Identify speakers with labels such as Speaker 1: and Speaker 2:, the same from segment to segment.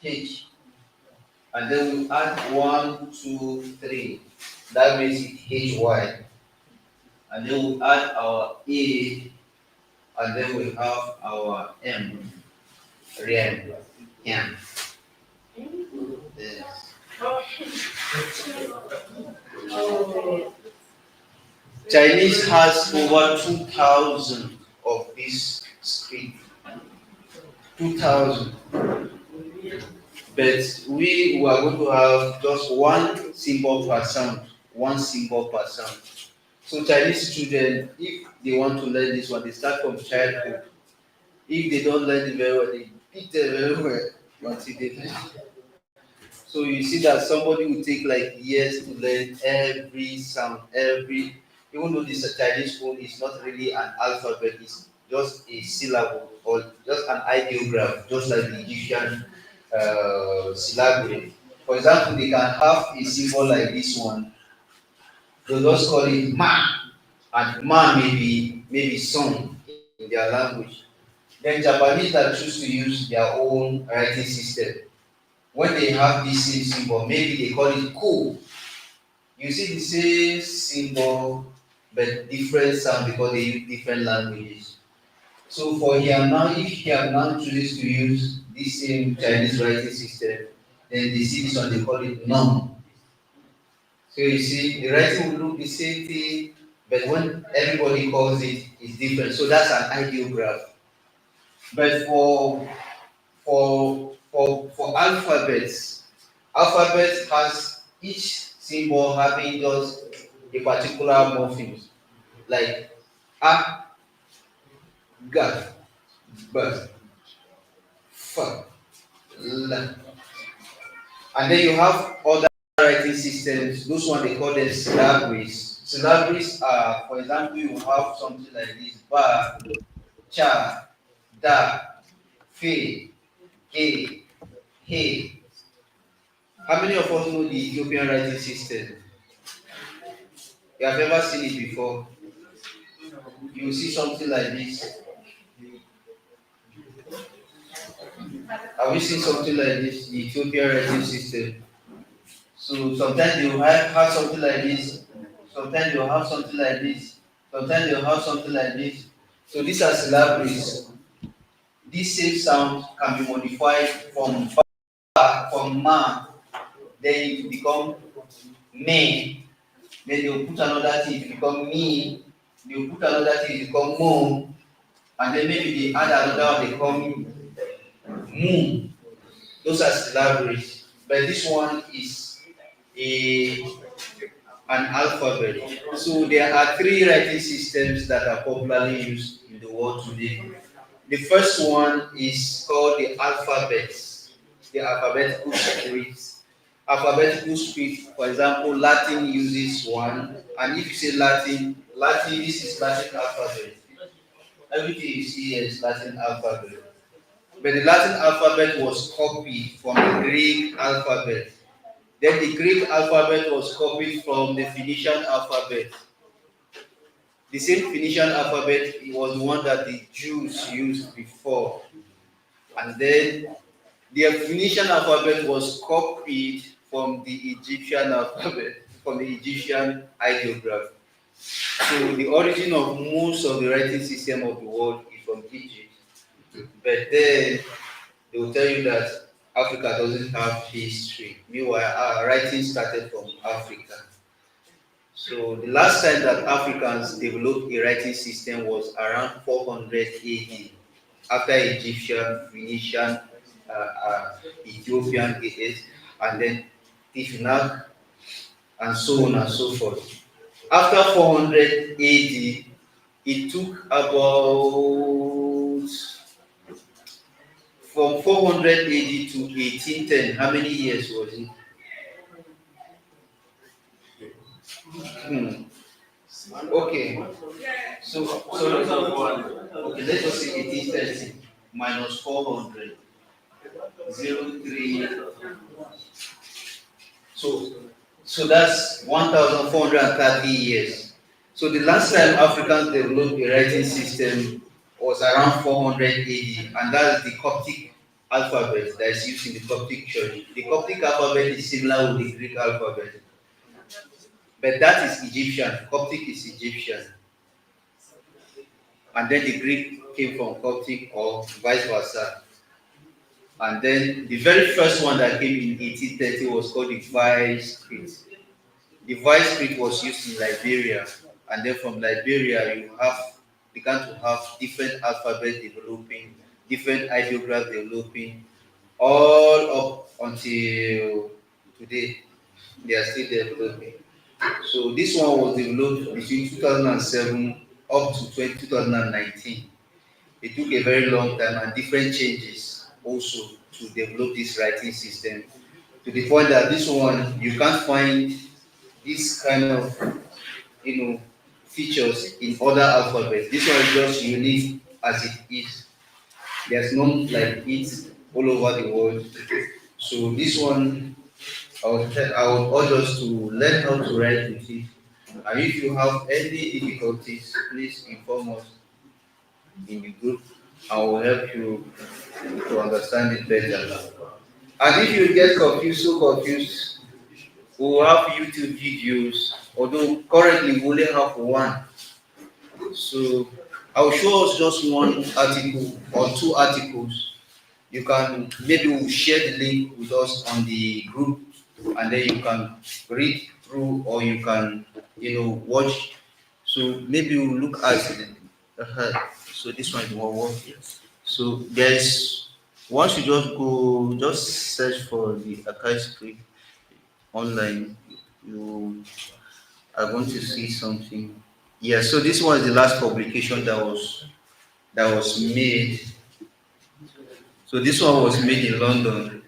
Speaker 1: H, and then we add 1, 2, 3. That makes it HY. And then we add our A, and then we have our M, REM, M. Yes. Chinese has over 2,000 of this script. 2,000. But we are going to have just one symbol per sound. One symbol per sound. So Chinese students, if they want to learn this one, they start from childhood. If they don't learn it very well, they beat them very well until they learn. So you see that somebody will take like years to learn every sound, even though this Chinese phone is not really an alphabet, it's just a syllable or just an ideograph, just like the Egyptian syllabary. For example, they can have a symbol like this one. They'll just call it ma, and ma may be song in their language. Then Japanese that choose to use their own writing system. When they have this same symbol, maybe they call it cool. You see the same symbol but different sound because they use different languages. So for here now, if here now chooses to use this same Chinese writing system, then they see this one, they call it nom. So you see, the writing will look the same thing, but when everybody calls it, it's different. So that's an ideograph. But for alphabets, alphabet has each symbol having just a particular morpheme, like a, g, b, f, l. And then you have other writing systems. Those one they call them syllabaries. Syllabaries are, for example, you have something like this: ba, cha, da, fe, a, he. How many of us know the Ethiopian writing system? You have ever seen it before? You see something like this. Have you seen something like this? The Ethiopian writing system. So sometimes you have something like this. Sometimes you have something like this. Sometimes you have something like this. So these are syllabaries. This same sound can be modified from ba, from ma, then it become me. Then they will put another thing, it become me. They will put another thing, it become mo. And then maybe they add another one, they call me moon. Those are syllabaries. But this one is a an alphabet. So there are three writing systems that are popularly used in the world today. The first one is called the alphabet, the alphabetical script. Alphabetical script, for example, Latin uses one, and if you say Latin, this is Latin alphabet. Everything you see here is Latin alphabet. But the Latin alphabet was copied from the Greek alphabet. Then the Greek alphabet was copied from the Phoenician alphabet. The same Phoenician alphabet was the one that the Jews used before. And then the Phoenician alphabet was copied from the Egyptian alphabet, from the Egyptian ideograph. So the origin of most of the writing system of the world is from Egypt. But then they will tell you that Africa doesn't have history. Meanwhile, our writing started from Africa. So the last time that Africans developed a writing system was around 400 AD, after Egyptian, Phoenician, Ethiopian AS, and then Tifnak, and so on and so forth. After 400 AD, it took about from 400 AD to 1810. How many years was it? Okay. Okay, let us say 1830 minus 400. 03. So that's 1430 years. So the last time Africans developed a writing system was around 400 AD, and that's the Coptic alphabet that is used in the Coptic church. The Coptic alphabet is similar with the Greek alphabet, but that is Egyptian. Coptic is Egyptian, and then the Greek came from Coptic or vice versa. And then the very first one that came in 1830 was called the Vice script. The Vice script was used in Liberia, and then from Liberia you have began to have different alphabet developing, different ideograph developing, all up until today. They are still developing. So this one was developed between 2007 up to 2019. It took a very long time and different changes also to develop this writing system to the point that this one you can't find this kind of you know features in other alphabets. This one is just unique as it is. There's none like it all over the world. So this one I would urge us to learn how to write with it. And if you have any difficulties, please inform us in the group. I will help you to understand it better. And if you get confused, so confused, we will have YouTube videos, although currently we only have one. So I'll show us just one article or two articles. You can maybe we'll share the link with us on the group, and then you can read through or you can watch. So maybe we'll look at it. So this one is more work. So there's once you just search for the archive script online, you are going to see something. Yeah, so this was the last publication that was made. So this one was made in London.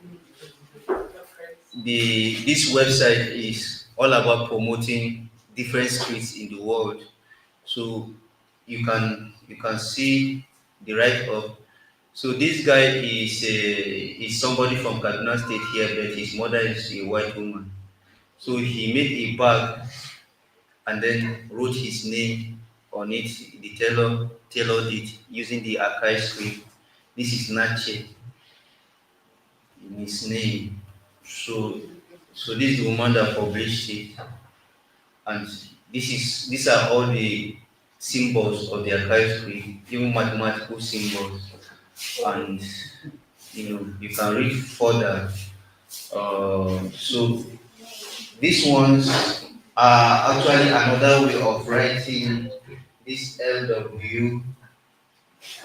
Speaker 1: This website is all about promoting different scripts in the world. So you can see the write up. So this guy is somebody from Kaduna State here, but his mother is a white woman. So he made a bag and then wrote his name on it. The tailor tailored it using the archive script. This is Nache in his name. So this is the woman that published it, and these are all the symbols of the archive script, even mathematical symbols, and you can read further. So these ones are actually another way of writing this LW.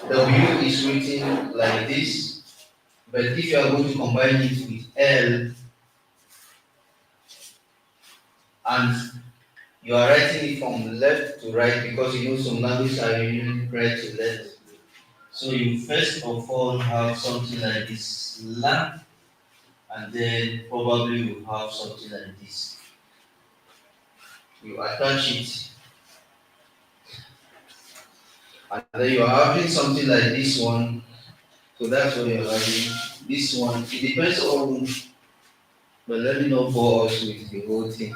Speaker 1: W is written like this, but if you are going to combine it with L and you are writing it from left to right because some languages are using right to left. So you first of all have something like this la, and then probably you have something like this. You attach it, and then you are having something like this one. So that's what you're having. This one, it depends on, but let me not bore us with the whole thing.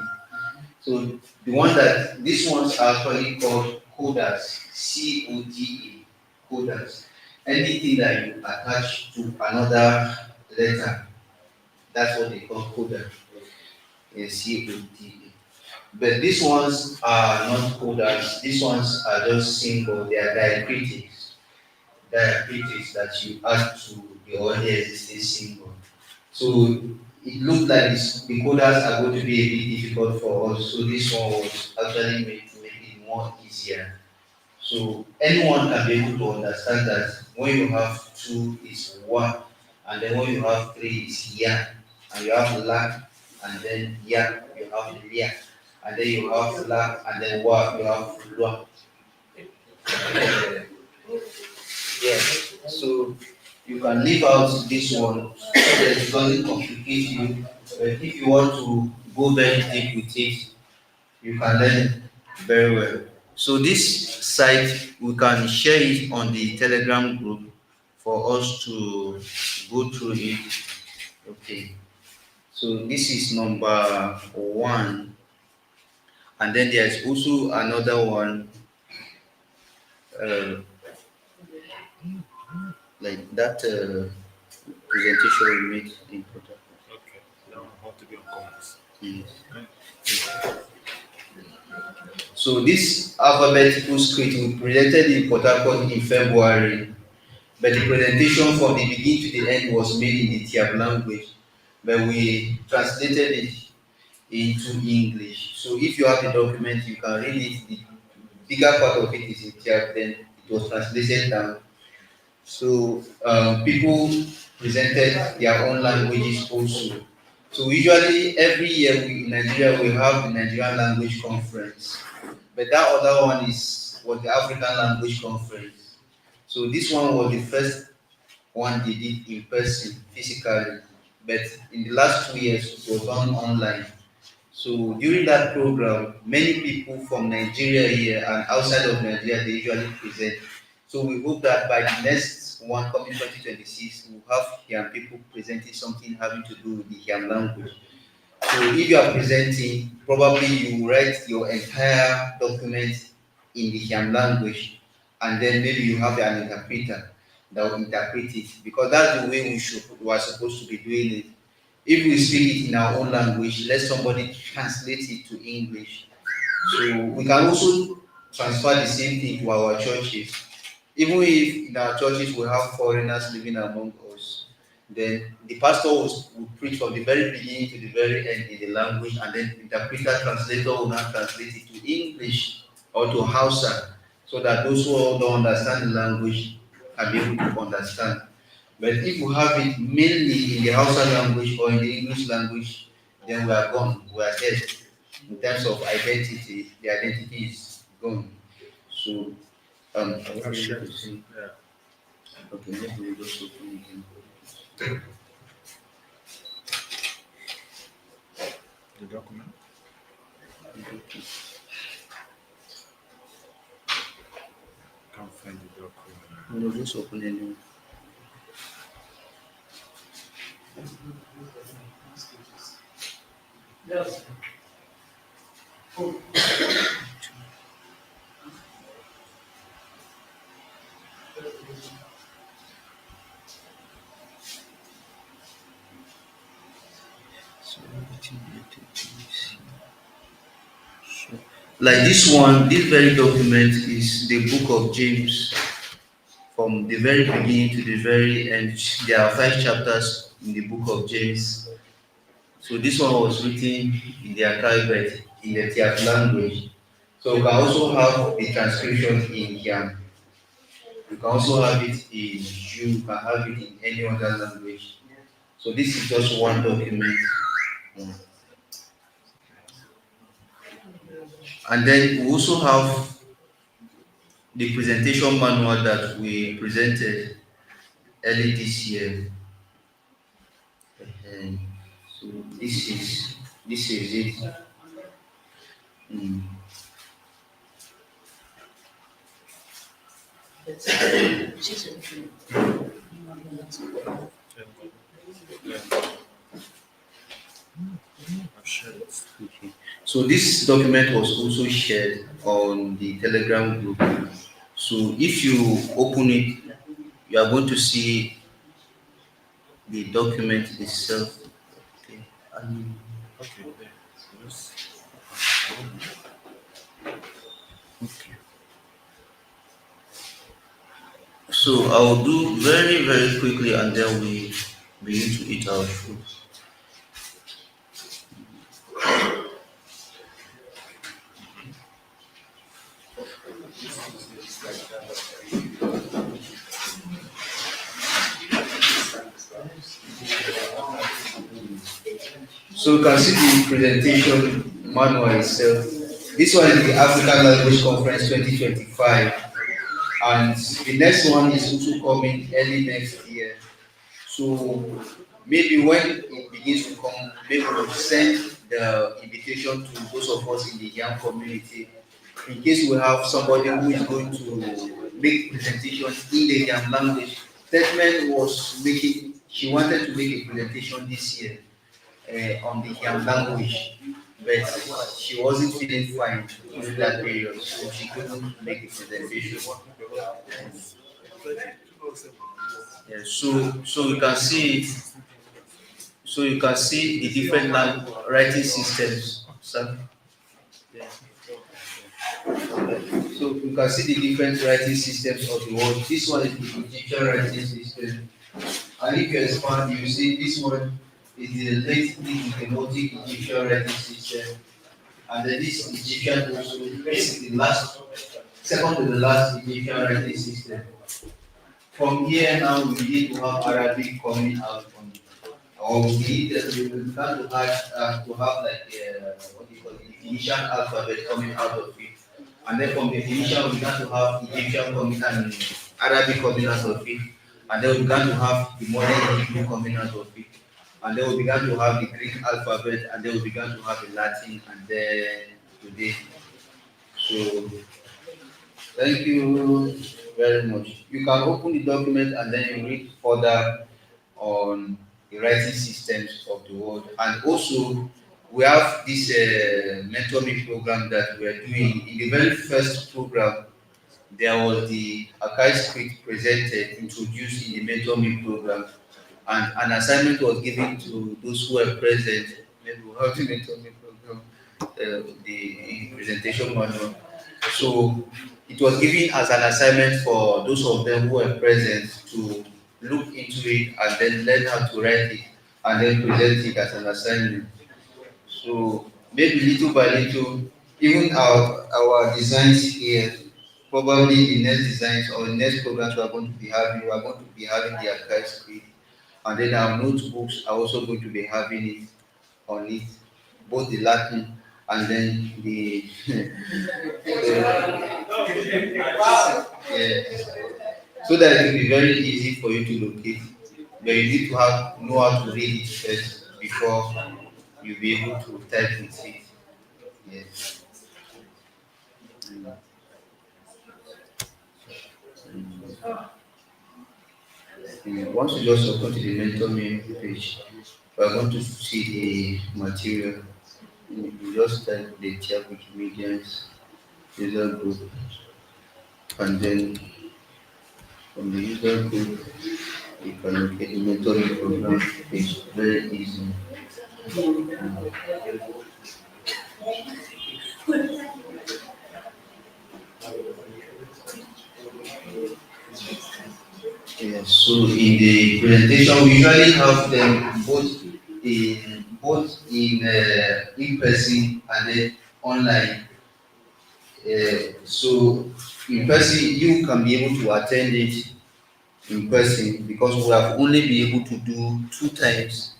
Speaker 1: So the one that these ones are actually called coders, CODA, coders. Anything that you attach to another letter, that's what they call coder, CODA. But these ones are not coders. These ones are just simple. They are diacritics that you add to the already existing symbol. So it looks like the coders are going to be a bit difficult for us. So this one was actually made it more easier. So anyone can be able to understand that when you have two is one, and then when you have three is ya, and you have la, and then ya, you have lia, and then you have la, and then wa, you have lua. Yeah. So you can leave out this one so that it doesn't complicate you. But if you want to go very deep with it, you can learn very well. So this site we can share it on the Telegram group for us to go through it. Okay. So this is number one, and then there's also another one uh, like that. presentation we made in Port Harcourt.
Speaker 2: Okay. Now how to be on commons.
Speaker 1: Yes. So this alphabetical script we presented in Port Harcourt in February, but the presentation from the beginning to the end was made in the Tyap language, but we translated it into English. So if you have the document, you can read it. The bigger part of it is in Tyap, then it was translated down. So people presented their own languages also. So usually every year in Nigeria we have the Nigerian Language Conference, but that other one was the African Language Conference. So this one was the first one they did in person physically, but in the last 2 years it was done online. So during that program, many people from Nigeria here and outside of Nigeria they usually present. So we hope that by the next one coming 2026, we'll have Hyam people presenting something having to do with the Hyam language. So if you are presenting, probably you write your entire document in the Hyam language, and then maybe you have an interpreter that will interpret it, because that's the way we are supposed to be doing it. If we speak it in our own language, let somebody translate it to English. So we can also transfer the same thing to our churches. Even if in our churches we have foreigners living among us, then the pastor will preach from the very beginning to the very end in the language, and then the interpreter translator will now translate it to English or to Hausa, so that those who don't understand the language can be able to understand. But if you have it mainly in the Hausa language or in the English language, then we are gone. We are dead. In terms of identity, the identity is gone. So, I was able to see.
Speaker 2: Yeah.
Speaker 1: Okay, maybe we just open again.
Speaker 2: The document. Can't find the document.
Speaker 1: No, just open anyway. So, like this one, this very document is the book of James. From the very beginning to the very end, there are 5 chapters in the book of James. So this one was written in the archived in the Tyap language. So we can also have the transcription in Hyam. You can also have it in Jew, you can have it in any other language. So this is just one document. And then we also have the presentation manual that we presented early this year. And so this is it. Mm.
Speaker 2: I've shared it.
Speaker 1: Okay. So this document was also shared on the Telegram group. So if you open it, you are going to see the document itself. Okay.
Speaker 2: Okay, there. Yes.
Speaker 1: Okay. So I'll do very, very quickly, and then we begin to eat our food. So you can see the presentation manual itself. This one is the African Language Conference 2025, and the next one is also coming early next year. So maybe when it begins to come, maybe we'll send the invitation to those of us in the young community. In case we have somebody who is going to make presentation in the young language. Stedman was making, she wanted to make a presentation this year on the young language, but she wasn't feeling fine during that period, so she couldn't make the presentation. Yeah, so you can see it. So you can see the different writing systems. So, yeah. So you can see the different writing systems of the world. This one is the Egyptian writing system. And if you expand, you see this one is the late Demotic Egyptian writing system. And then this Egyptian also, this is the last, second to the last Egyptian writing system. From here now, we need to have Arabic coming out from it. Or we need we plan to have like what do you call it, the Phoenician alphabet coming out of it. And then from the Phoenician, we began to have Egyptian coming and Arabic coming out of it. And then we began to have the modern Hebrew coming out of it. And then we began to have the Greek alphabet, and then we began to have the Latin, and then today. So thank you very much. You can open the document and then you read further on the writing systems of the world. And also, we have this mentoring program that we are doing. In the very first program, there was the archive script presented, introduced in the mentoring program, and an assignment was given to those who were present. Maybe we have the mentoring program, the presentation manual. So it was given as an assignment for those of them who were present to look into it and then learn how to write it and then present it as an assignment. So maybe little by little, even our designs here, probably the next designs or the next programs we are going to be having the archive script, and then our notebooks are also going to be having it on it, both the Latin and then the yeah, so that it will be very easy for you to locate. But you need to know how to read it first before you'll be able to type with it. Yes. Once you just open to the mentor main page, we are going to see the material. You just type the Tyap Wikimedians User Group, and then from the user group, you can locate the mentoring program. It's very easy. Yes, so in the presentation, we usually have them both in person and then online. So in person, you can be able to attend it in person because we have only been able to do two times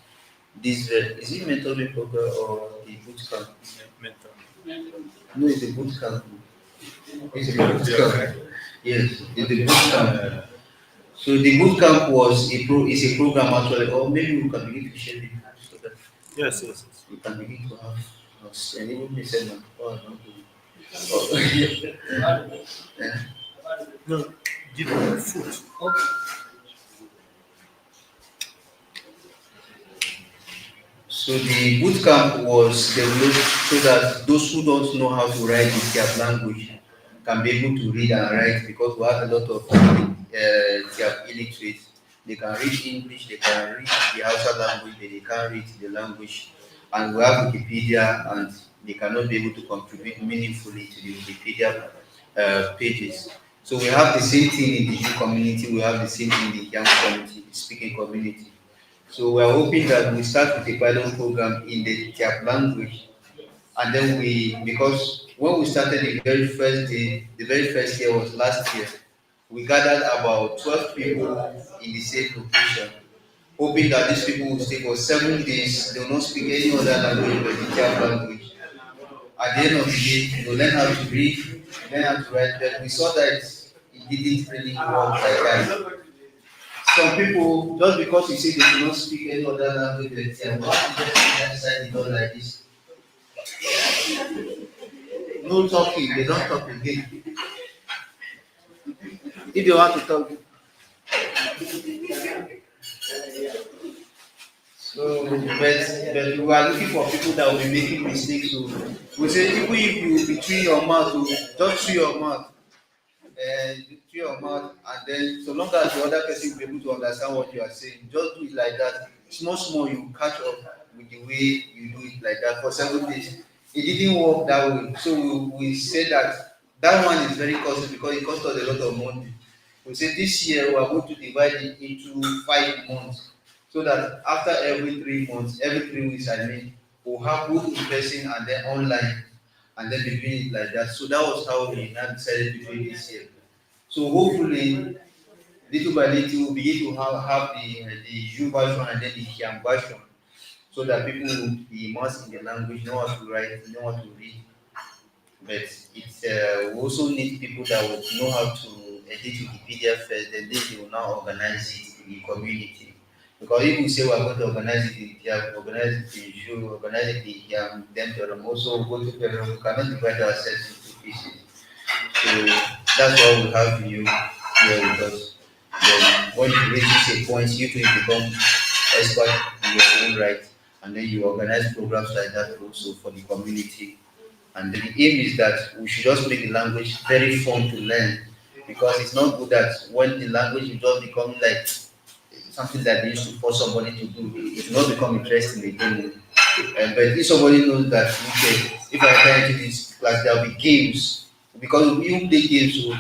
Speaker 1: this. Is it mentoring program or the boot camp?
Speaker 2: Mentor.
Speaker 1: No, it's a boot camp. It's a boot camp. Yes, it's a boot camp. So the boot camp is a program actually, or maybe we can begin to share it so that
Speaker 2: Yes, yes, yes.
Speaker 1: we can begin to have us and even listen and oh, I don't do it. Oh, yeah.
Speaker 2: No, give me food.
Speaker 1: So the boot camp was developed so that those who don't know how to write in their language can be able to read and write because we have a lot of their illiterates. They can read English, they can read the Hausa language, but they can't read the language. And we have Wikipedia, and they cannot be able to contribute meaningfully to the Wikipedia pages. So we have the same thing in the Jew community, we have the same thing in the young community, the speaking community. So we are hoping that we start with a pilot program in the Tyap language, and then because when we started the very first year was last year, we gathered about 12 people in the same location, hoping that these people will stay for 7 days. They will not speak any other language but the Tyap language. At the end of the day, they will learn how to read, learn how to write. But we saw that it didn't really work like that. Some people, just because you say they do not speak any other language, they want to just inside the door like this. No talking, they don't talk again. If they want to talk, so but we are looking for people that will be making mistakes. So we say, even if you between your mouth, just chew your mouth. through your mouth, and then so long as the other person will be able to understand what you are saying, just do it like that. Small, small, you catch up with the way you do it like that for 7 days. It didn't work that way. So we said that one is very costly because it cost us a lot of money. We said this year we are going to divide it into 5 months so that after every 3 months, every 3 weeks, I mean, we'll have both in person and then online and then be doing it like that. So that was how we now decided to do it this year. So hopefully, little by little, we'll begin to have the U version and then the Hyam version so that people will be immersed in the language, know how to write, know how to read, but it's we also need people that would know how to edit Wikipedia first, then they will now organize it in the community. Because if we say we are going to organize it in Tyap, organize it in Ju, organize it in Hyam, then there are also go to Peru, we cannot divide ourselves into pieces. So that's why we have you here with us. Then when you reach a point, you can become expert in your own right, and then you organize programs like that also for the community. And the aim is that we should just make the language very fun to learn because it's not good that when the language is just becoming like something that they used to force somebody to do, it will not become interesting again. But if somebody knows that, okay, if I enter into this class, there will be games because we even play games, so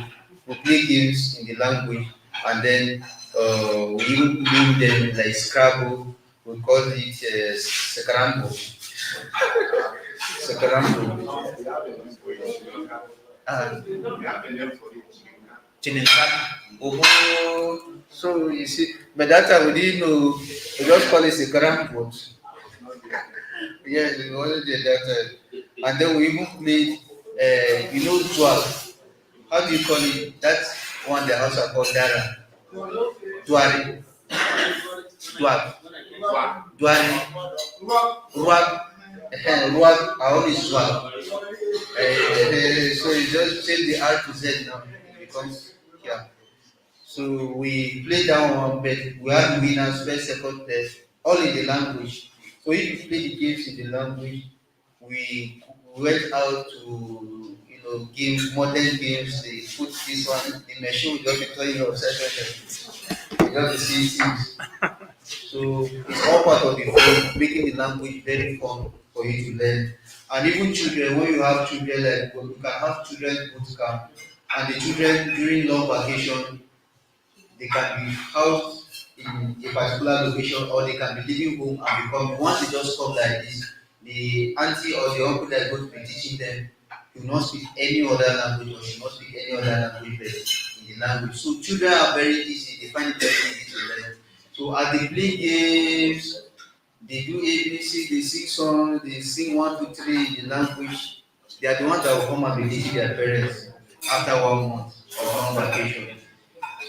Speaker 1: we play games in the language and then we even name them like Scrabble, we call it Scramble. Scramble. Ah, Chinenka. Oh, so you see, but that time we didn't know, we just call it Scramble. Yes, we always did that time. And then we even played, Dwag. How do you call it? That one the house are called Dara. Dwari. Dwag. Dwari. Ruag. Ruag. I always Dwag. So you just change the R to Z now. It becomes, yeah. So we play that one, but we have winners, first, second, third, all in the language. So if you play the games in the language, we went out to games, modern games. They put this one, the machine will just be telling you obsession. You have to see things. So it's all part of the fun, making the language very fun for you to learn. And even children, when you have children, like you can have children boot camp, and the children during long vacation they can be housed in a particular location or they can be living home and become once they just come like this, the auntie or the uncle that is going to be teaching them will not speak any other language or should not speak any other language but in the language. So children are very easy, they find it very easy to learn. So as they play games, they do ABC, they sing songs, they sing 1, 2, 3 in the language. They are the ones that will come and be teaching their parents after 1 month of long vacation.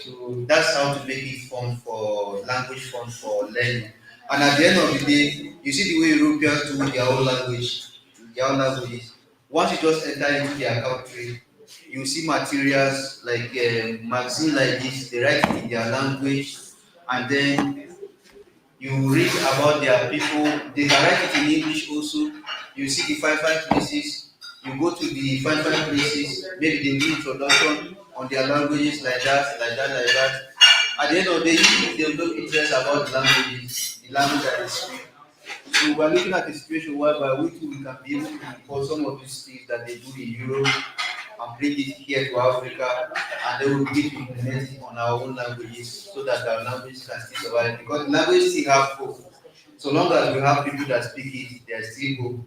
Speaker 1: So that's how to make it fun for language fun for learning. And at the end of the day, you see the way Europeans do their own language, their own languages. Once you just enter into their country, you see materials like magazine like this, they write it in their language, and then you read about their people. They can write it in English also. You see the fine places. You go to the fine places. Maybe they do introduction on their languages like that, like that, like that. At the end of the day, if they don't interest about the languages, the language that they speak. So we're looking at a situation whereby we too we can be able to import some of these things that they do in Europe and bring it here to Africa, and then we begin to implement it on our own languages so that our language can still survive. Because language still have hope. So long as we have people that speak it, there's still hope.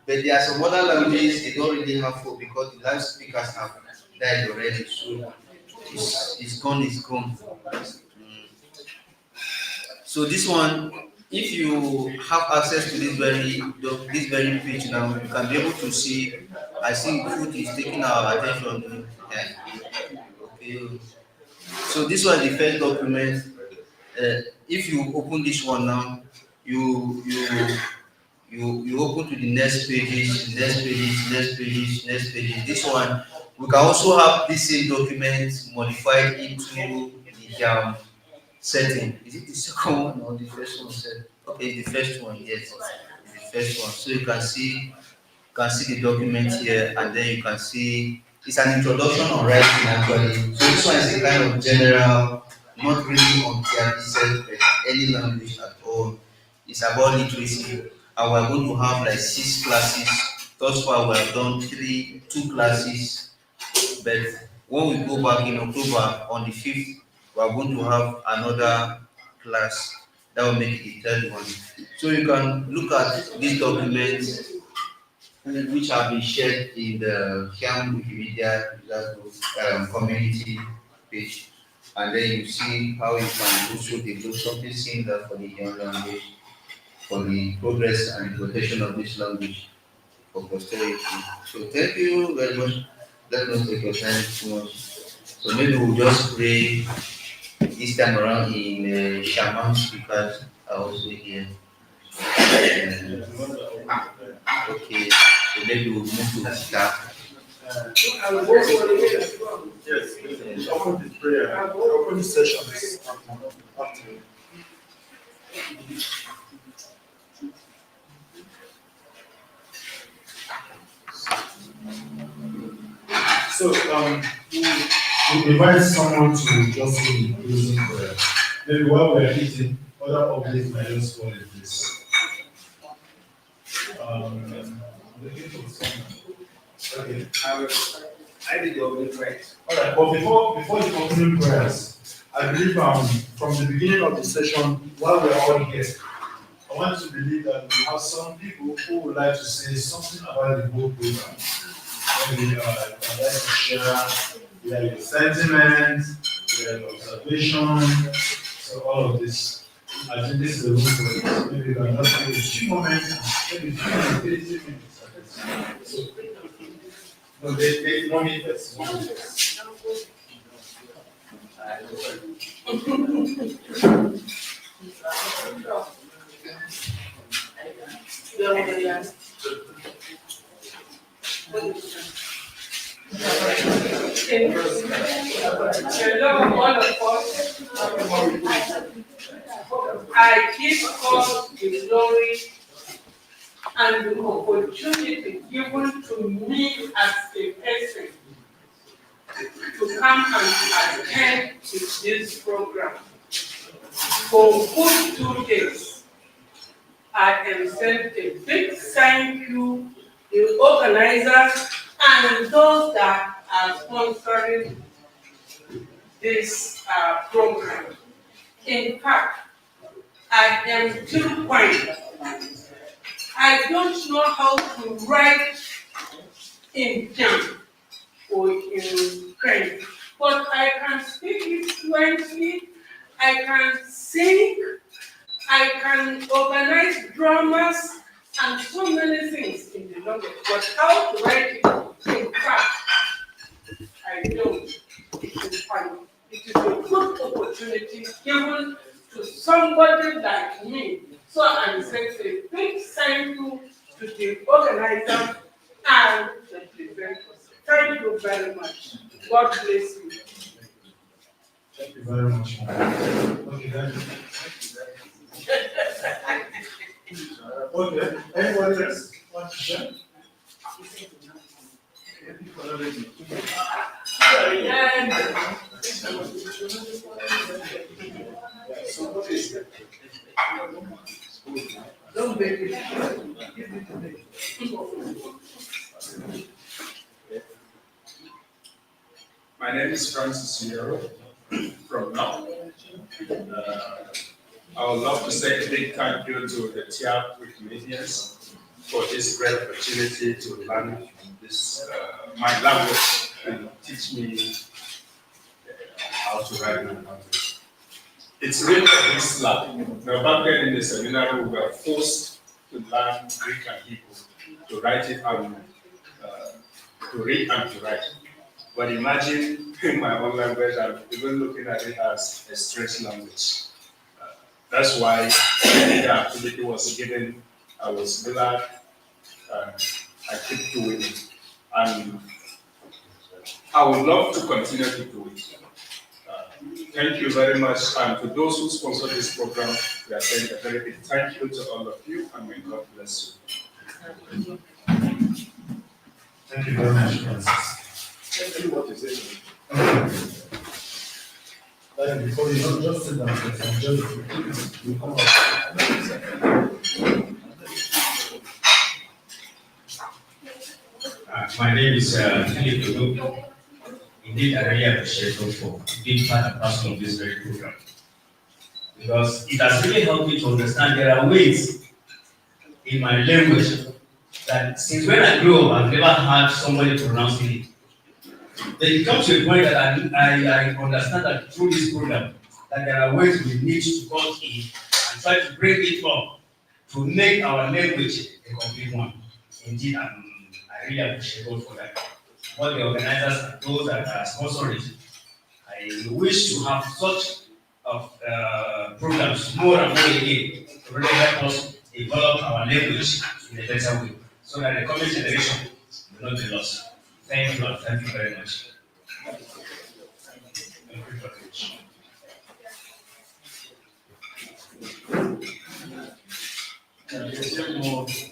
Speaker 1: But there are some other languages they don't really have hope because the language speakers have died already. So it's gone, it's gone. So this one, if you have access to this very page now, you can be able to see. I see food is taking our attention. Yeah. Okay. So this was the first document. If you open this one now, you you you open to the next pages, next pages, next pages, next pages. This one, we can also have this same document modified into the setting. Is it the second one or the first one? Sir? Okay, the first one. Yes, the first one. So you can see the document here, and then you can see it's an introduction on writing actually. So this one is a kind of general, not really on Tyap itself, but any language at all. It's about literacy, and we're going to have like 6 classes. Thus far, we have done 2 classes, but when we go back in October on the 5th, we are going to have another class that will make it the 3rd one. So you can look at these documents which have been shared in the Hyam Wikimedia User Group community page, and then you see how you can also develop something similar for the young language, for the progress and the protection of this language for posterity. So thank you very much. Let us not take your time too much. So maybe we'll just pray this time around in Shaman speakers are also here. Okay, so maybe we'll move to the staff.
Speaker 3: Yes, open the prayer, open the sessions after. So, we invite someone to just do the closing prayer. Maybe while we are eating, other updates might just fall in place. Looking for someone. Okay.
Speaker 4: I did the opening prayers.
Speaker 3: All right, but before the opening prayers, I believe from the beginning of the session, while we're all here, I want to believe that we have some people who would like to say something about the whole program. Maybe I'd like to share your sentiments, your observations, so all of this. I think this is the room for it. Maybe you can just take a few moments, maybe 30 minutes. So, no, they want me first.
Speaker 5: Hello, all of us. I give God the glory and the opportunity given to me as a person to come and attend to this program. For good 2 days, I am sent a big thank you to the organizers and those that are sponsoring this program. In fact, I am to the point. I don't know how to write in German or in French, but I can speak it fluently, I can sing, I can organize dramas and so many things in the language, but how to write it, in fact, I don't. It is fun. It is a good opportunity given to somebody like me. So I'm saying a big thank you to the organizer and the presenters. Thank you very much. God bless you.
Speaker 3: Thank you very much. Okay, thank you. Okay, anybody else want to share?
Speaker 5: Don't make it. Give it to me.
Speaker 4: My name is Francis Yero from now. I would love to say a big thank you to the Tyap Wikimedians for this great opportunity to learn this my language and teach me how to write and how to. It's really a big slap. Now back then in the seminar, we were forced to learn Greek and Hebrew, to write it and to read and to write. But imagine in my own language, I'm even looking at it as a strange language. That's why when the activity was given, I was glad and I keep doing it. And I would love to continue to do it. Thank you very much. And to those who sponsor this program, we are saying a very big thank you to all of you, and may God bless you.
Speaker 3: Thank you very much, Francis. Exactly what you said. Like before you don't just sit down, just you come
Speaker 6: My name is Tyap Wikimedians. Indeed, I really appreciate you for being part and parcel of this very program because it has really helped me to understand there are ways in my language that since when I grew up, I've never heard somebody pronouncing it. Then it comes to a point that I understand that through this program, that there are ways we need to go in and try to bring it up to make our language a complete one. Indeed, I really appreciate God for that. All the organizers and those that are sponsoring it, I wish to have such programs more and more again to really help us develop our language in a better way so that the coming generation will not be lost. Thank you, and thank you very much. Thank you very much.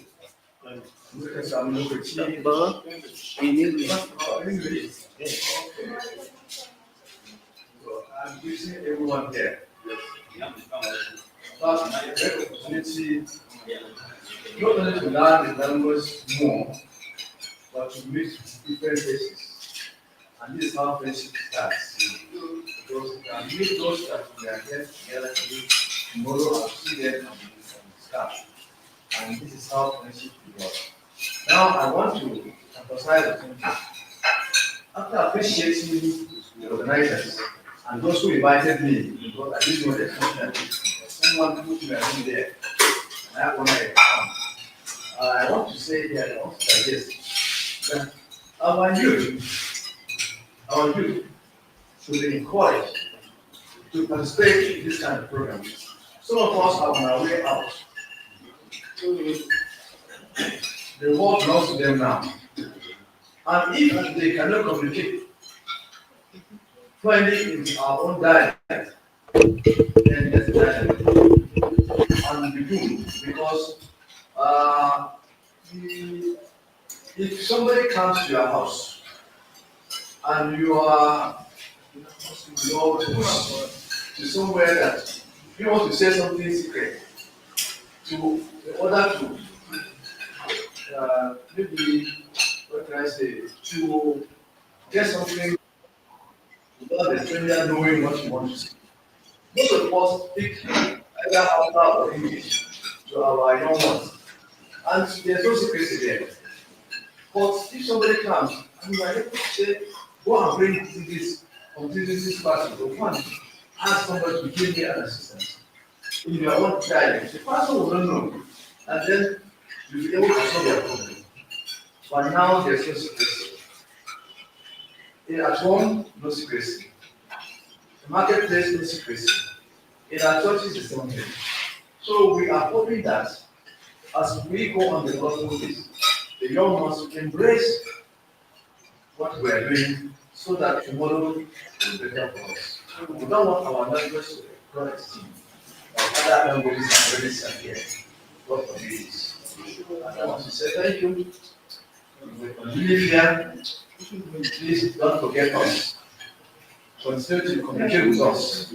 Speaker 3: I'm using everyone here. But I get the opportunity not only to learn the language more, but to meet different faces. And this is how friendship starts. Because you can meet those that we are here together today, tomorrow I'll see them and we can discuss. And this is how friendship develops. Now I want to emphasize the thing. After appreciating the organizers and those who invited me, because I didn't know there's something like this, someone put me in there, and I want to come. I want to say here, I want to suggest that our youth should be encouraged to participate in this kind of program. Some of us are on our way out. The world belongs to them now. And if they cannot communicate fluently in our own dialect, then that's dialect. And we do, because if somebody comes to your house and you're to somewhere that you want to say something secret, in order to maybe, what can I say, to get something without the stranger knowing what you want to say. Most of us speak either Hausa or English to our young ones, and there's no secrecy there. But if somebody comes and you are able to say, go and bring this party, or go and ask somebody to give me an assistance in your own dialect, the person will not know, and then you'll be able to solve their problem. But now there's no secrecy. At home, no secrecy. The marketplace, no secrecy. In our churches, the same thing. So we are hoping that as we go on the gospel days, the young ones will embrace what we are doing so that tomorrow will be better for us. We don't want our language to go extinct. Other languages are already set here. God forbid this. And I want to say thank you. We continue here. Please don't forget us. Continue to communicate with us.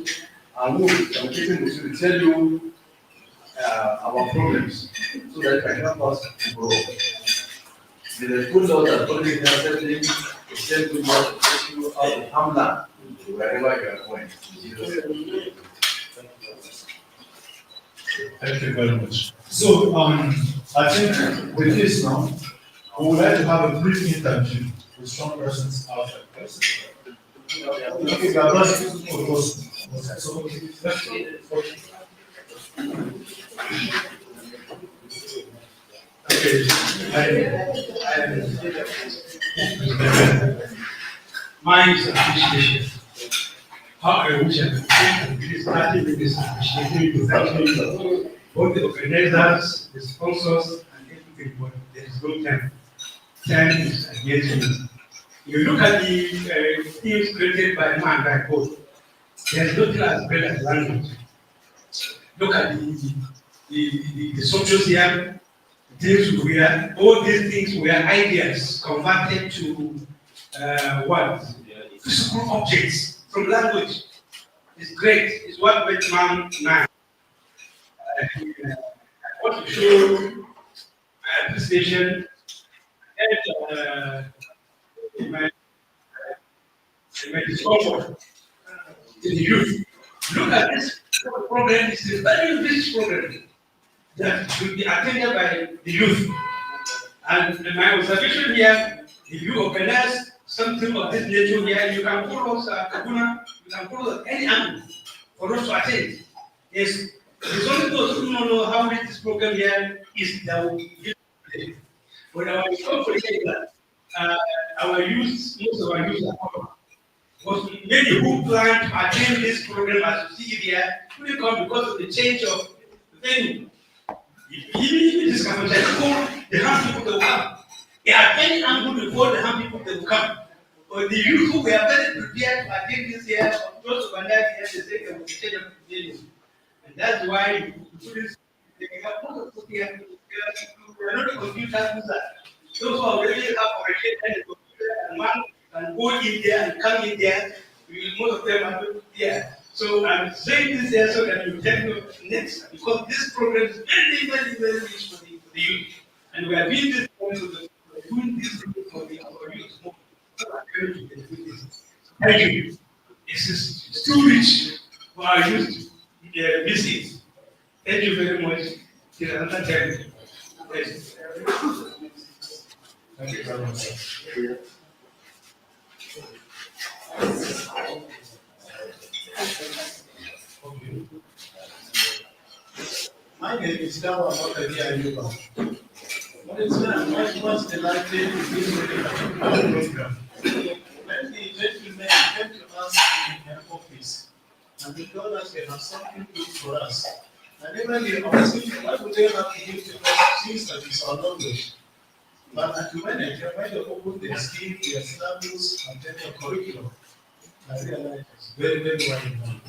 Speaker 3: And we will be communicating with you to tell you our problems so that you can help us to grow. May the good Lord that already has everything to send good Lord to take you out of Hamland wherever you are going. Jesus. Thank you very much. So, I think with this now, we would like to have a brief interview with some persons outside. Okay, we are not of course. So,
Speaker 7: Mine is appreciation. How I wish I could be starting with this appreciation to thank both the organizers, the sponsors, and everything, but there is no time. Time is against me. You look at the things created by man by God, there is nothing as great as language. Look at the socials here, things we are, all these things were ideas converted to physical objects from language. It's great. It's what makes man man. I want to show my appreciation and my, my discomfort to the youth. Look at this program. It's a very rich program that should be attended by the youth. And my observation here, if you organize something of this nature here, you can call us Kaduna, you can call us any angle for us to attend. Yes, it's only those who don't know how rich this program here is that will give it. But our discovery is that our youth, most of our youth are common. Because many who plan to attend this program, as you see here, couldn't come because of the change of venue. Even this kind of school, the hand people will come. They are very angry before the hand people will come. But the youth who were very prepared to attend this year, those who are not here, they say they will change of venue. And that's why you couldn't. They have not put here. We are not the computer users. Those who already have already the computer and one can go in there and come in there. Most of them are not there. So I'm saying this here so that you take note next, because this program is very, very, very rich for the youth. And we are doing this for the youth. Thank you. It's too rich for our youth to miss it. Thank you very much. Till another time. Yes.
Speaker 3: Thank you very much. Okay. My name is Tyap Wikimedians User Group. I'm much delighted to be with the program. When the gentlemen came to us in their office and they told us they have something good for us, and even the office, why would they have to give to us things that is our language? But at the manager, when they open their scheme, their syllabus, and then their curriculum, I realized it's very, very well done.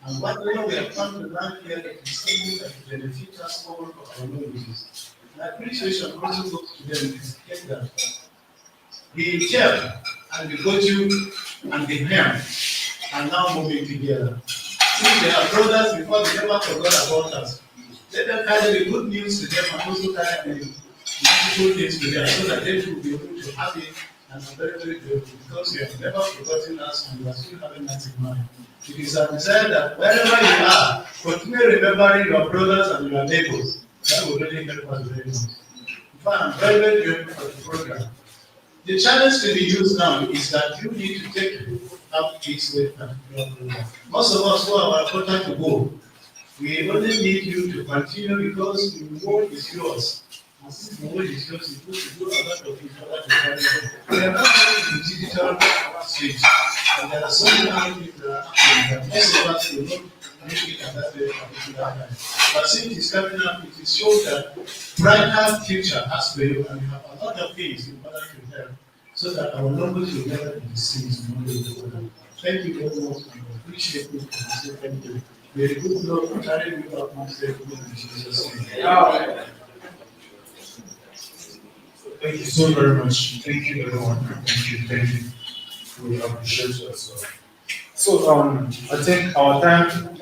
Speaker 3: And whatever we have come to learn here is something that will benefit us all of our languages. My appreciation also goes to them is that the chair and the Goju and the Hyam are now moving together. Since they are brothers before they never forgot about us, let them carry the good news to them and also carry the beautiful things to them so that they will be able to have it and are very, very grateful because you have never forgotten us and you are still having us in mind. It is a desire that wherever you are, continue remembering your brothers and your neighbors. That will really help us very much. In fact, I'm very, very grateful for the program. The challenge to the youth now is that you need to take up this with your program. Most of us who are important to go, we only need you to continue because the world is yours. And since the world is yours, you need to do a lot of things for that to carry on. We are not doing the digital switch. And there are so many things that are happening that most of us will not make it at that very particular time. But since it is coming up, it is shown that brighter future has for you, and you have a lot of things in order to help so that our language will never be deceased. Thank you very much, and I appreciate it. Thank you. May the good Lord carry me out my safety in Jesus' name. Thank you so very much. Thank you, everyone. Thank you. We appreciate you as well. So, I think our time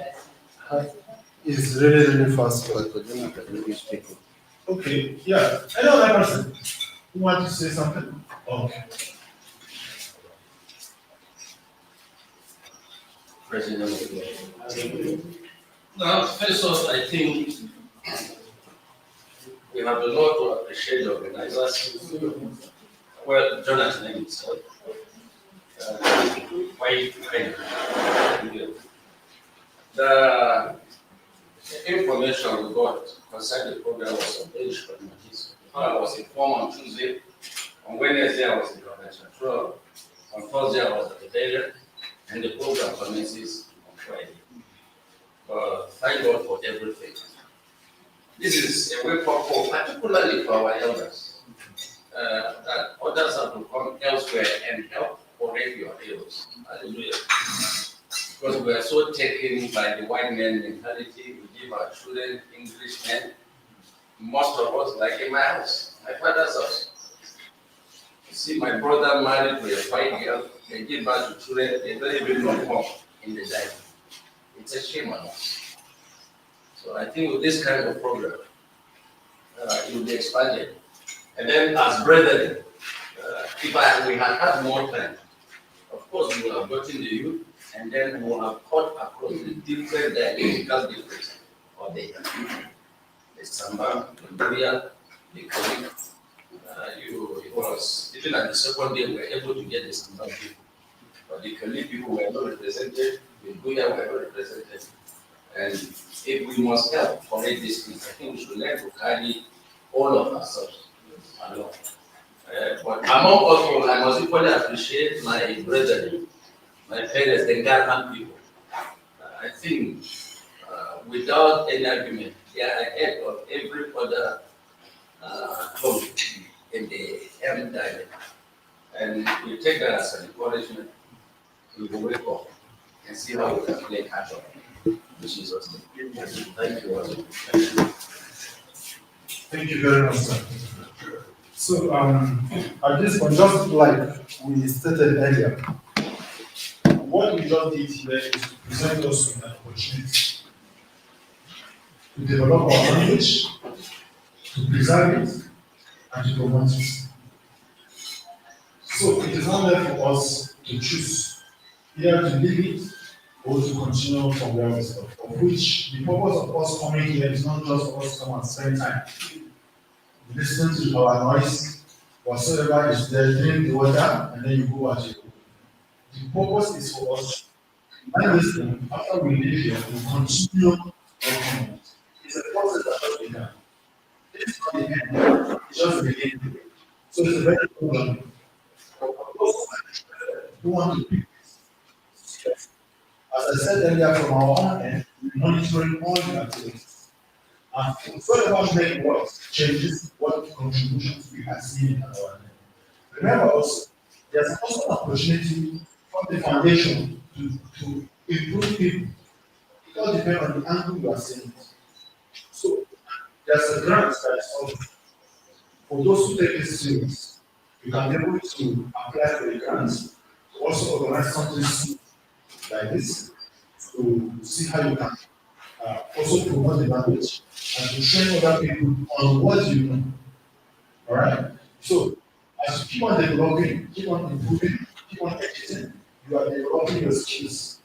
Speaker 3: is really, really fast. Okay, yeah. Any other person who wants to say something? Okay.
Speaker 8: Now, first off, I think we have a lot to appreciate the organizers. Well, Jonathan himself. Quite kind. The information we got concerning the program was some very short notice. I was informed on Tuesday. On Wednesday, I was in Convention 12. On Thursday, I was at the Daily. And the program commences on Friday. Thank God for everything. This is a wake-up call, particularly for our elders, that others have to come elsewhere and help correct your ills. Hallelujah. Because we are so taken by the white man mentality, we give our children English men. Most of us, like in my house, my father's house. see my brother married to a white girl, they give birth to children, they don't even know home in the diet. It's a shame on us. So I think with this kind of program, it will be expanded. And then as brethren, if we had had more time, of course we would have gotten the youth, and then we would have cut across the different dialectical differences of the Samba, the Korea, the Korean. It was, even at the second day, we were able to get the Samba people. But the Kali people were not represented, the Buya were not represented. And if we must help correct these things, I think we should learn to carry all of ourselves along. But among us, I must equally appreciate my brethren, my parents, the Ghana people. I think without any argument, they are ahead of every other home in the Hyam dialect. And we take that as an encouragement. We will wake up and see how we can play catch up. Which is awesome. Thank you.
Speaker 3: Thank you very much, sir. So, at this point, just like we stated earlier, what we just did here is to present us with an opportunity to develop our language, to preserve it, and to promote it. So, it is not left for us to choose either to leave it or to continue from where we stop. Of which the purpose of us coming here is not just for us to come and spend time listening to our noise, whatsoever is there, drink the water, and then you go at it. The purpose is for us, by listening, after we leave here, we continue working on it. It's a process that has begun. This is not the end, it's just the beginning. So it's a very good one. We want to pick this. As I said earlier, from our own end, we're monitoring all the activities. And whatever make what changes, what contributions we have seen in our end. Remember also, there's also an opportunity from the foundation to improve people. It all depends on the angle you are seeing it. So there's a grant that is offered. For those who take it serious, you can be able to apply for the grants to also organize something like this to see how you can also promote the language and to train other people on what you know. All right? So, as you keep on developing, keep on improving, keep on editing, you are developing your skills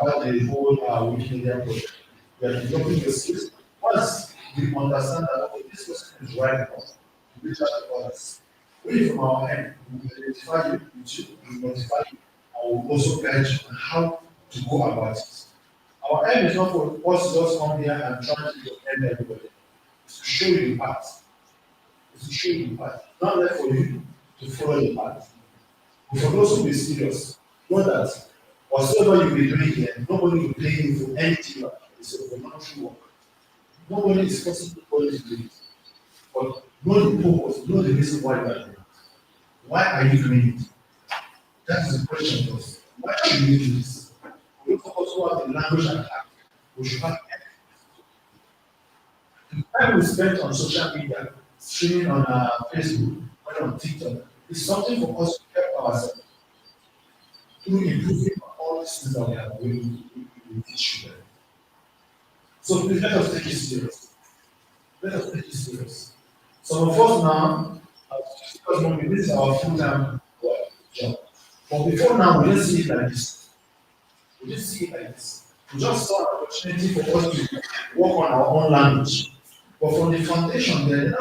Speaker 3: about the whole Wikimedia project. You are developing your skills. Once you understand that okay, this person is right now, to reach out to others. We from our end, we will identify you, we will notify you, and we will also guide you on how to go about it. Our aim is not for us to just come here and try to end everybody. It's to show you the path. It's to show you the path. It's not left for you to follow the path. But for those who be serious, know that whatsoever you be doing here, nobody will pay you for anything like it's a voluntary work. Nobody is forcing anybody to do it. But know the purpose, know the reason why you are doing it. Why are you doing it? That is the question for us. Why are you doing this? We also have the language at heart. We should have the time we spend on social media, streaming on Facebook, or on TikTok, is something for us to help ourselves through improving all these things that we have we teach them. So please let us take it serious. Let us take it serious. Some of us now, because when this is our full-time job, but before now we didn't see it like this. We didn't see it like this. We just saw an opportunity for us to work on our own language. But from the foundation, there,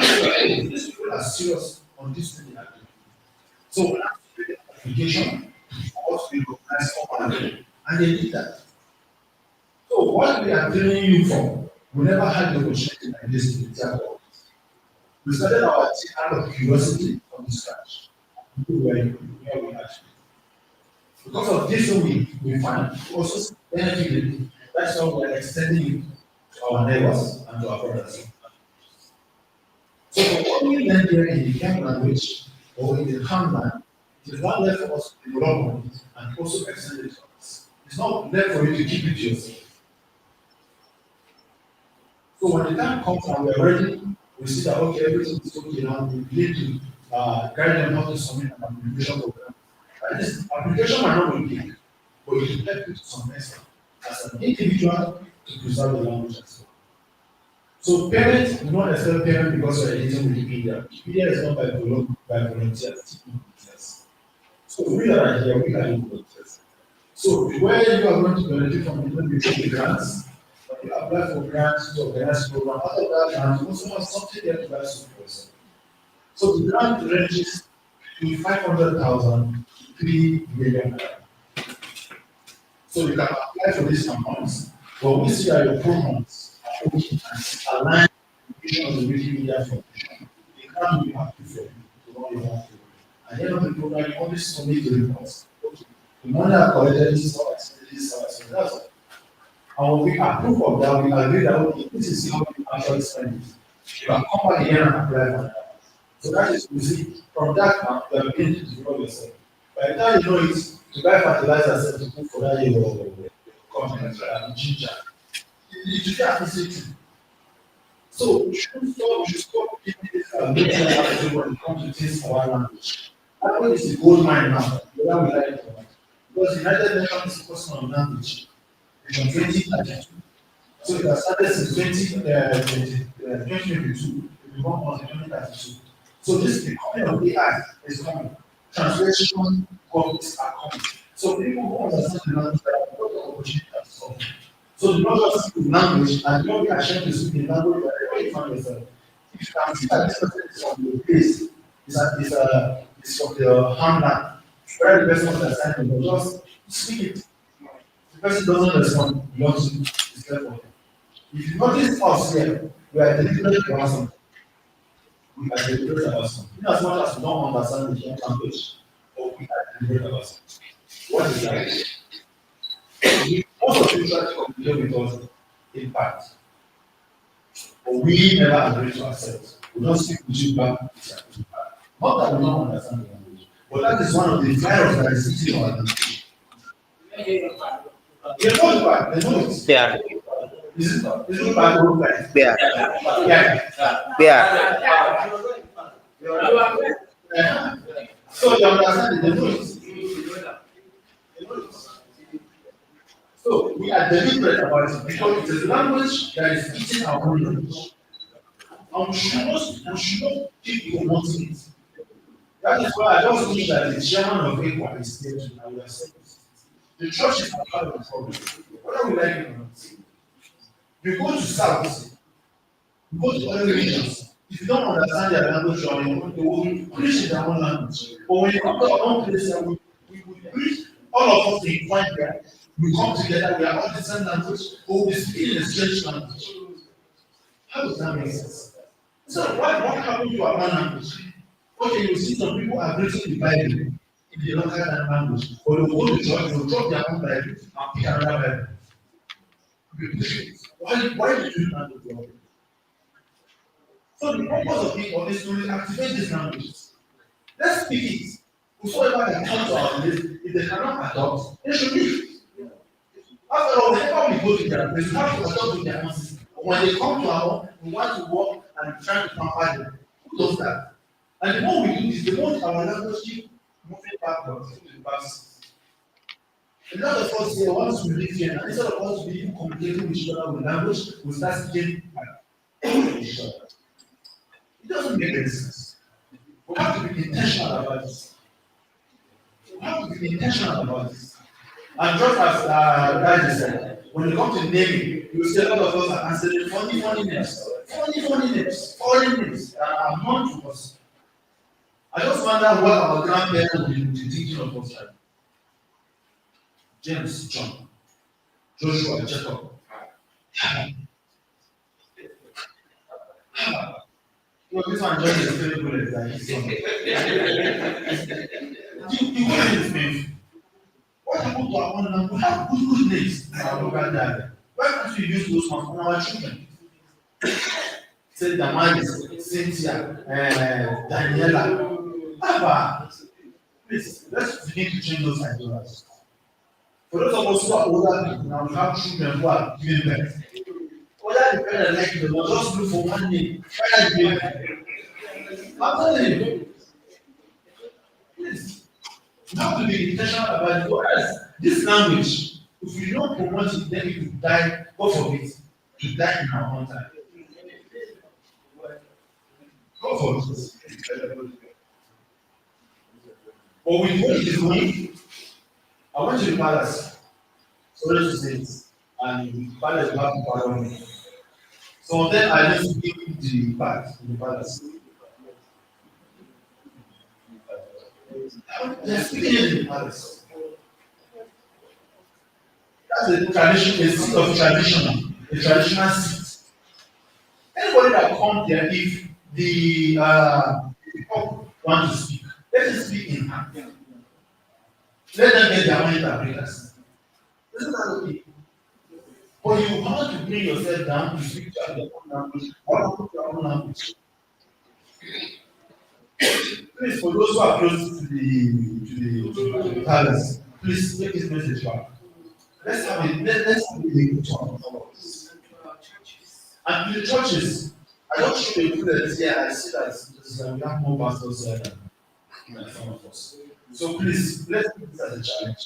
Speaker 3: these people are serious on this thing they are doing. So we have to create an application for us to recognize all and they did that. So what we are training you for, we never had the opportunity like this in the Tyap. We started our team out of curiosity from the scratch. Where we actually. Because of this we find also benefited. That's why we are extending it to our neighbors and to our brothers. So for what we learn here in the Hyam language or in the Hamlan, it is not left for us to develop on it and also extend it to us. It's not left for you to keep it to yourself. So when the time comes and we're ready, we see that okay, everything is okay now, we need to guide them how to submit an application for them. And this application might not be big, but it will help you to some extent as an individual to preserve the language as well. So parents do not expect parents because you are editing Wikipedia. Wikipedia is not by volunteers. So we are here, we are volunteers. So where you are going to benefit from even the grants, when you apply for grants to organize program, out of that grant, you also have something there to buy supplies. So the grant ranges to 500,000 to 3 million. So you can apply for these amounts, but we see that your programs are working and align with the vision of the Wikimedia Foundation. The grant will be happy for you to run your own program. At the end of the program, you only submit the reports. The money I collected is how I spent this, how I spent that. And when we approve of that, we agree that okay, this is how we actually spend it. You can come back again and apply for that. So that is, you see, from that now, you are beginning to develop yourself. By the time you know it, to buy fertilizer to put for that your continent and ginger, it should be easy. So we should stop giving this making attitude when it comes to things for our language. Language is a gold mine now, whether we like it or not. Because the United Nations is focusing on language from 2032. So it has started since 2022, it will go on to 2032. So this becoming of AI is coming. Translation companies are coming. So people who understand the language have got the opportunity to solve. So do not just speak the language and do not be ashamed to speak the language wherever you find yourself. If you can see that this person is from your place, is from the homeland, where the person understands you, just speak it. The person doesn't respond, you want to be careful. If you notice us here, we are deliberate about something. We are deliberate about something. In as much as we don't understand the human language, but we are deliberate about something. What is that? Most of you try to communicate with us in part. But we never agree to ourselves. We don't speak with you back. Not that we don't understand the language, but that is one of the virus that is eating our language. They know it back, they know it.
Speaker 1: Yeah.
Speaker 3: Is it back or back?
Speaker 1: Yeah.
Speaker 3: Yeah. So you understand it, they know it. So we are deliberate about it because it is a language that is eating our own language. And we should not keep promoting it. That is why I just wish that the chairman of ECWA is here to understand. The church is not part of the problem. Whether we like it or not. You go to South, you go to other regions. If you don't understand their language, they will preach in their own language. But when you come to our own place, we preach, all of us in one there. We come together, we are all the same language, but we speak in a strange language. How does that make sense? So what happened to our own language? Okay, you see some people are reading the Bible in the local language, but they go to church, they will drop their own Bible and pick another Bible. Why do you do that to God? So the purpose of people is to reactivate these languages. Let's speak it. Whosoever they come to our place, if they cannot adopt, they should leave. After all, whenever we go to their place, we have to adopt to their own system. But when they come to our own, we want to work and try to pamper them. Who does that? And the more we do this, the more our language keep moving backwards into the past. A lot of us here, once we live here, and instead of us being communicating with each other with language, we start speaking with each other. It doesn't make any sense. We have to be intentional about this. We have to be intentional about this. And just as Guy said, when it comes to naming, you will see a lot of us are answering funny names. Funny names, foreign names that are known to us. I just wonder what our grandparents would be thinking of us like. James, John, Joshua, Jacob. This one just is very good at his son. You go in his name. What happened to our own language? We have good names in our local dialect. Why can't we use those ones for our children? Say Damaris, Cynthia, Daniela. Please, let's begin to change those ideas. For those of us who are older people, now we have children who are giving birth. Whether the parents like it or not, just look for one name. Whether you give birth. I'm telling you, You have to be intentional about it. Whereas this language, if you don't promote it, then it will die, God forbid, it will die in our own time. God forbid. But with what it is going, I went to the palace, sorry to say it, and the palace will have to pardon me. So then I just give the part in the palace. They're speaking in the palace. That's a tradition, a seat of tradition, a traditional seat. Anybody that comes there, if the people want to speak, let them speak in hand. Let them get their own interpreters. Isn't that okay? But you want to bring yourself down to speak to your own language, or to your own language. Please, for those who are close to the palace, please take this message back. Let's have a good talk about this. And to the churches, I don't show the influence here. I see that we have more pastors here than some of us. So please, let's take this as a challenge.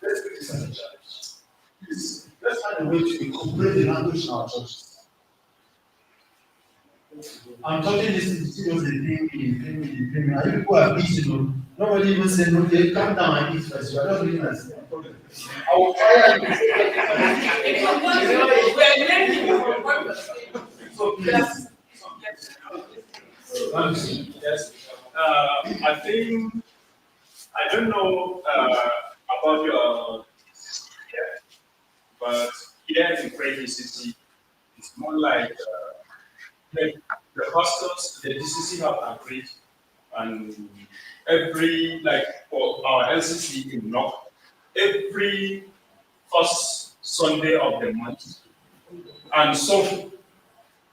Speaker 3: Let's take this as a challenge. Please, let's find a way to incorporate the language in our churches. I'm talking this in seriously, and you people are beating. Nobody even said no, they come down and eat first. You are not looking at it. I will fire you. So please.
Speaker 4: Yes. I think, I don't know about your, but here in Crazy City, it's more like the pastors, the DCC have agreed, and every, like for our LCC in North, every first Sunday of the month, and so,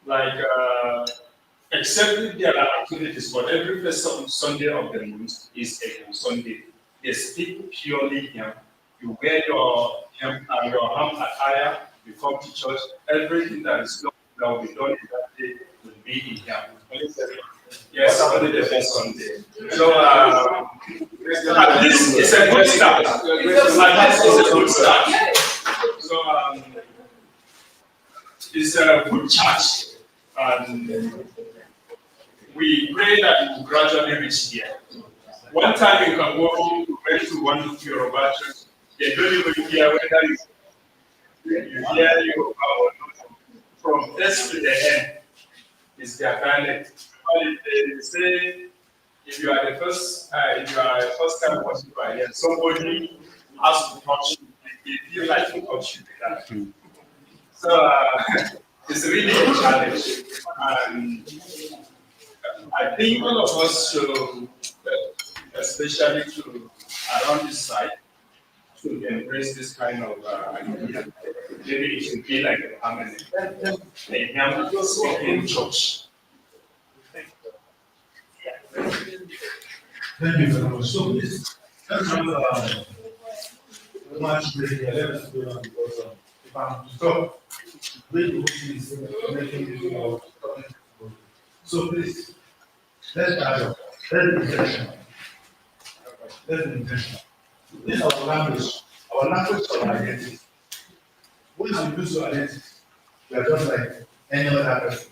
Speaker 4: like, except if there are activities, but every first Sunday of the month is a Sunday. They speak purely Hyam. You wear your Hyam attire, you come to church, everything that is not that will be done in that day will be in Hyam. Yes, only the first Sunday. So, at least it's a good start. At least it's a good start. So, it's a good church. And we pray that it will gradually reach here. One time you can go to one of your churches, they don't even hear whether you hear your power from this to the end is their dialect. But they say if you are the first, if you are a first time worshiper here, somebody has to touch you. They feel like to touch you with that. So it's really a challenge. And I think all of us should, especially to around this side, should embrace this kind of idea. Maybe it should be like a permanent. A Hyam speaking church.
Speaker 3: Thank you very much. So please, let's have much break here. Let us go on because if I'm to stop, really is making it about. So please, let's carry on. Let's be intentional. Let's be intentional. This is our language. Our language is our identity. Once we lose our identity, we are just like any other person.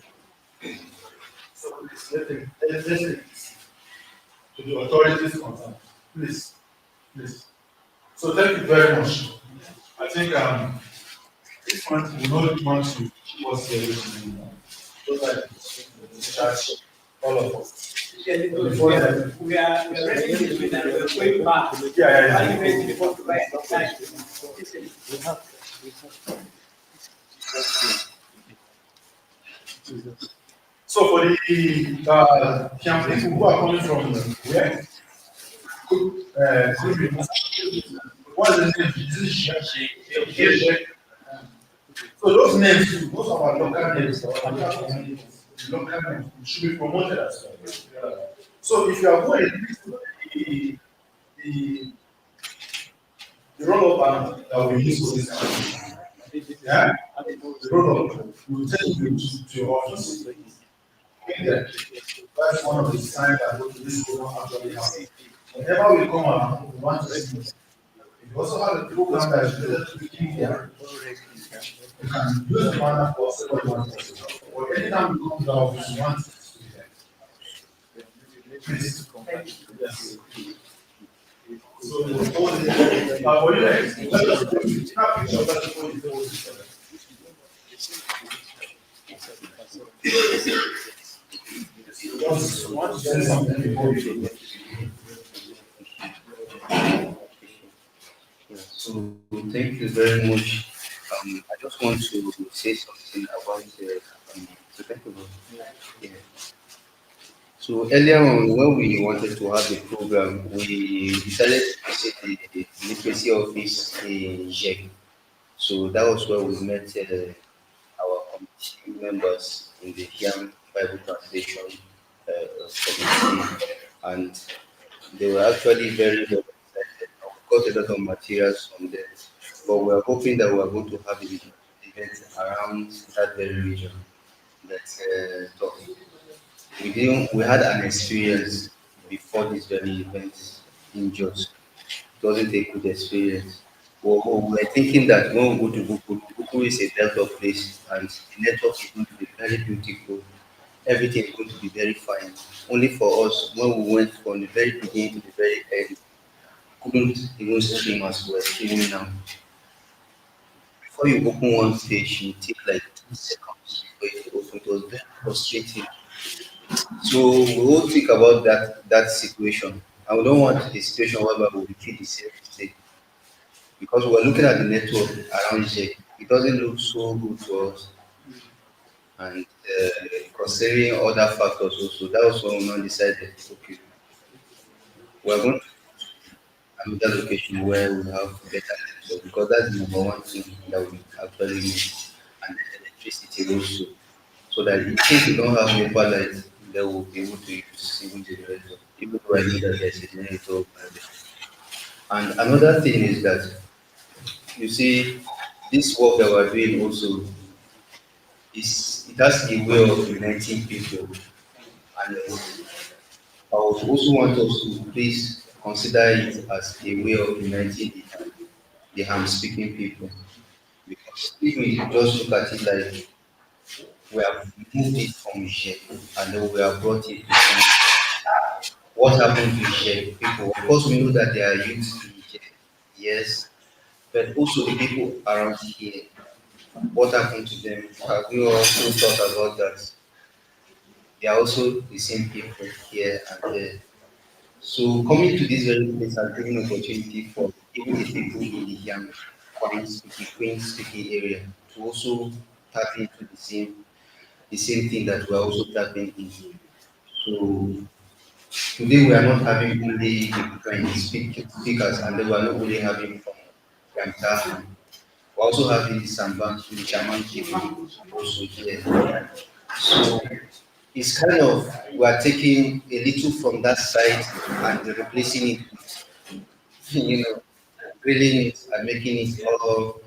Speaker 3: So please, let's take this to the authorities concerned. Please. So thank you very much. I think this month we not want to keep us here anymore. Just like the church, all of us. Before that,
Speaker 7: We are ready to do that. We're going back.
Speaker 3: yeah.
Speaker 7: Are you ready to go back?
Speaker 3: So for the people who are coming from where? What is the name? Is it so those names, those are our local names, local names should be promoted as well. So if you are going to the roll-up that we use for this, yeah, the roll-up will take you to your office. That's one of the signs that this program actually has. whenever we come around, we want to see. We also have a program that is related to Wikimedia. You can use the banner for what you want to see. Or anytime we come to the office, we want to be there. Please. Yes. So the whole thing, for you, let us snap picture of that before you post it. Just want to say something before you do.
Speaker 1: So thank you very much. I just want to say something about the. So thank you. Yeah. So earlier on, when we wanted to have the program, we decided to visit the literacy office in JEC. So that was where we met our committee members in the Hyam Bible Translation committee, and they were actually very, very excited. We got a lot of materials from them, but we are hoping that we are going to have an event around that very region. That's topic. We had an experience before this very event in Jos. It wasn't a good experience. We were thinking that when we go to Google is a delta place and the network is going to be very beautiful. Everything is going to be very fine. Only for us, when we went from the very beginning to the very end, couldn't even stream as we were streaming now. Before you open one page, you take like 2 seconds before you open. It was very frustrating. So we will think about that situation. And we don't want a situation whereby we repeat the same mistake. Because we're looking at the network around here. It doesn't look so good to us. And considering other factors also, that was when we now decided, okay, we're going to another location where we have better network because that's the number one thing that we actually need. And then electricity also. So that in case we don't have NEPA light, they will be able to use even generator, even though I know that there's a generator. And another thing is that you see this work that we're doing also is it has a way of uniting people. And I would also want us to please consider it as a way of uniting the ham speaking people. Because if we just look at it like we have moved it from here and then we have brought it to what happened to Czech people. Of course, we know that there are youth in Czech, yes, but also the people around here. What happened to them? Have you also thought about that? They are also the same people here and there. So coming to this very place has given opportunity for even the people in the young Queen speaking area to also tap into the same thing that we are also tapping into. So today we are not having only the speakers and then we are not only having from Yamta. We also having the Samba, the Chaman people also here. So it's kind of we are taking a little from that side and replacing it with, grilling it and making it all.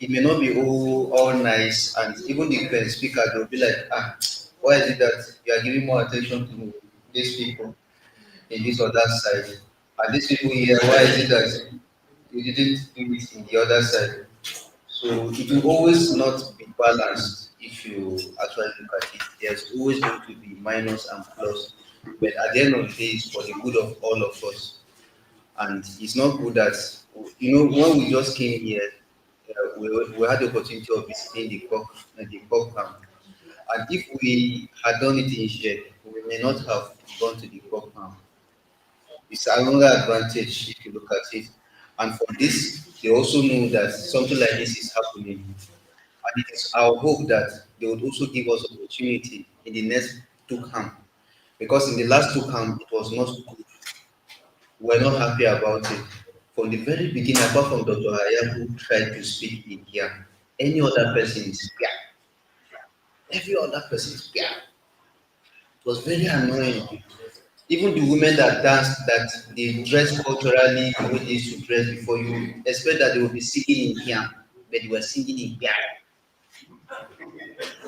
Speaker 1: It may not be all nice, and even the speaker they'll be like, why is it that you are giving more attention to these people in this other side, and these people here, why is it that you didn't do it in the other side? So it will always not be balanced if you actually look at it. There's always going to be minus and plus, but at the end of the day, it's for the good of all of us. And it's not good that when we just came here, we had the opportunity of visiting the pork camp. And if we had done it in Czech, we may not have gone to the pork camp. It's another advantage if you look at it. And for this, they also know that something like this is happening. And it is our hope that they would also give us opportunity in the next two camp. Because in the last two camp, it was not good. We're not happy about it. From the very beginning, apart from Dr. Hayam who tried to speak in here, any other person is yeah. Every other person is yeah. It was very annoying. Even the women that danced, that they dress culturally the way they used to dress before you expect that they will be singing in here, but they were singing in here.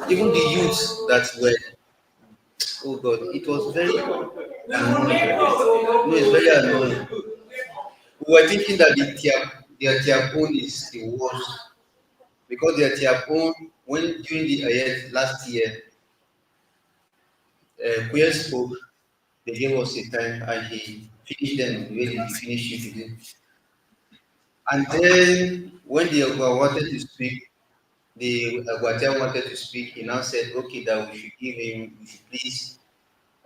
Speaker 1: Even the youths that were Oh God, it was very
Speaker 5: We will
Speaker 1: annoying.
Speaker 5: make us.
Speaker 1: No, it's very annoying. We were thinking that their Tyap own is the worst because their Tyap own, when during the Ayet last year, Queer spoke, they gave us a time and he finished them the way he finished it with it. And then when the Agua wanted to speak, the Aguatia wanted to speak, he now said, okay, that we should give him, we should please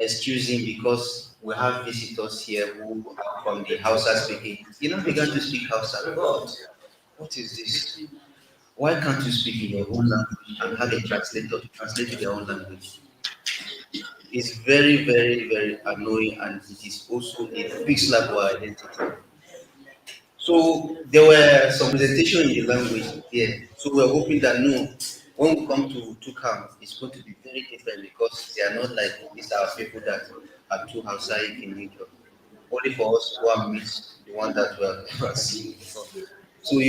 Speaker 1: excuse him because we have visitors here who are from the Hausa speaking. He now began to speak Hausa. God, what is this? Why can't you speak in your own language and have a translator to translate to their own language? It's very, very, very annoying and it is also a big slap to our identity. So there were some presentation in the language there. So we're hoping that no, when we come to Tukam, it's going to be very different because they are not like these are people that are too outside in nature. Only for us who are mixed, the one that we have never seen before. So you